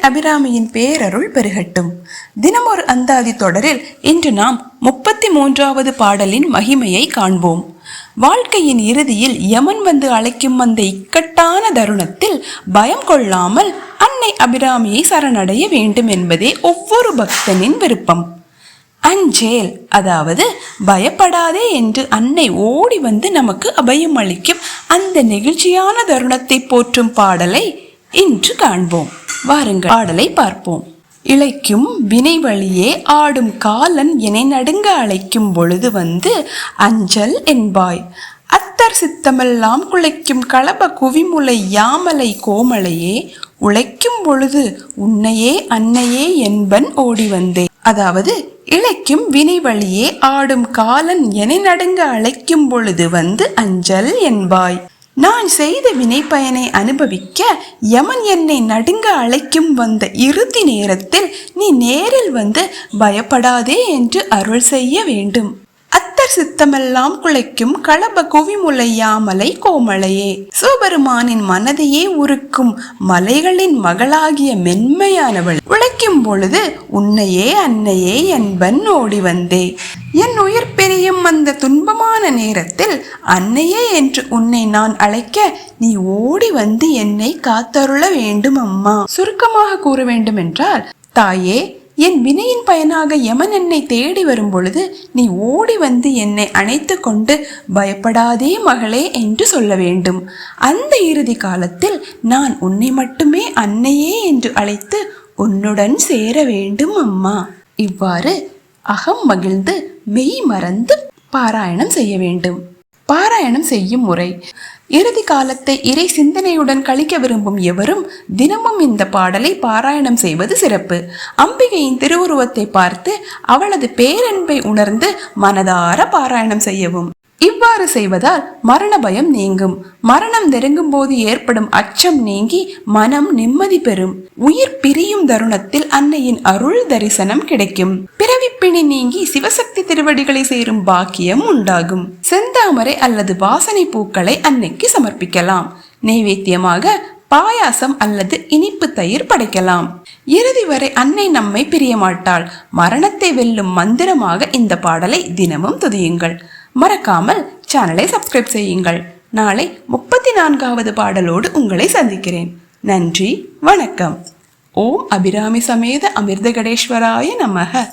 அபிராமியின் பேரருள் பெருகட்டும். தினமொரு அந்தாதி தொடரில் இன்று நாம் 33வது பாடலின் மகிமையை காண்போம். வாழ்க்கையின் இறுதியில் யமன் வந்து அழைக்கும் அந்த இக்கட்டான தருணத்தில் பயம் கொள்ளாமல் அன்னை அபிராமியை சரணடைய வேண்டும் என்பதே ஒவ்வொரு பக்தனின் விருப்பம். அஞ்சேல், அதாவது பயப்படாதே என்று அன்னை ஓடி வந்து நமக்கு அபயம் அளிக்கும் அந்த நெகிழ்ச்சியான தருணத்தை போற்றும் பாடலை இன்று காண்போம். வாருங்கள் பாடலை பார்ப்போம். இளைக்கும் வினை வழியே ஆடும் காலன் என்னை நடுங்க அழைக்கும் பொழுது வந்து அஞ்சல் என்பாய். அத்தர் சித்தமெல்லாம் குலைக்கும் களப குவிமுலை யாமலை கோமலையே உழைக்கும் பொழுது உன்னையே அன்னையே என்பன் ஓடி வந்தே. அதாவது இளைக்கும் வினை வழியே ஆடும் காலன் என்னை நடுங்க அழைக்கும் பொழுது வந்து அஞ்சல் என்பாய். நான் செய்த வினை பயனை அனுபவிக்க யமன் என்னை நடுங்க அழைக்கும் வந்த இறுதி நேரத்தில் நீ நேரில் வந்து பயப்படாதே என்று அருள் செய்ய வேண்டும். அத்தர் சித்தமெல்லாம் குலைக்கும் களப குவிமுலை யாமலை கோமலையே, சிவபெருமானின் மனதையே உருக்கும் மலைகளின் மகளாகிய மென்மையானவள் உழைக்கும் பொழுது உன்னையே அன்னையே என்பன் ஓடி வந்தே. என் உயிர் பிரியும் அந்த துன்பமான நேரத்தில் அன்னையே என்று உன்னை நான் அழைக்க நீ ஓடி வந்து என்னை காத்தருள வேண்டும் அம்மா. சுருக்கமாக கூற வேண்டும் என்றால், தாயே, என் வினையின் பயனாக யமன் என்னை தேடி வரும் பொழுது நீ ஓடி வந்து என்னை அணைத்து கொண்டு பயப்படாதே மகளே என்று சொல்ல வேண்டும். அந்த இறுதி காலத்தில் நான் உன்னை மட்டுமே அன்னையே என்று அழைத்து உன்னுடன் சேர வேண்டும் அம்மா. இவ்வாறு அகம் மகிழ்ந்து மெய் மறந்து பாராயணம் செய்ய வேண்டும். பாராயணம் செய்யும் முறை: இறுதி காலத்தை இறை சிந்தனையுடன் கழிக்க விரும்பும் எவரும் தினமும் இந்த பாடலை பாராயணம் செய்வது சிறப்பு. அம்பிகையின் திருவுருவத்தை பார்த்து அவளது பேரன்பை உணர்ந்து மனதார பாராயணம் செய்யவும். இவ்வாறு செய்வதால் மரண பயம் நீங்கும். மரணம் நெருங்கும் போது ஏற்படும் அச்சம் நீங்கி மனம் நிம்மதி பெறும். உயிர் பிரியும் தருணத்தில் அன்னையின் அருள் தரிசனம் கிடைக்கும். பிறவிப்பிணி நீங்கி சிவசக்தி திருவடிகளை சேரும் பாக்கியம் உண்டாகும். செந்தாமரை அல்லது வாசனை பூக்களை அன்னைக்கு சமர்ப்பிக்கலாம். நைவேத்தியமாக பாயாசம் அல்லது இனிப்பு தயிர் படைக்கலாம். இறுதி வரை அன்னை நம்மை பிரிய மாட்டாள். மரணத்தை வெல்லும் மந்திரமாக இந்த பாடலை தினமும் துதியுங்கள். மறக்காமல் சேனலை சப்ஸ்கிரைப் செய்யுங்கள். நாளை 34வது பாடலோடு உங்களை சந்திக்கிறேன். நன்றி, வணக்கம். ஓம் அபிராமி சமேத அமிர்தகடேஸ்வராய நமக.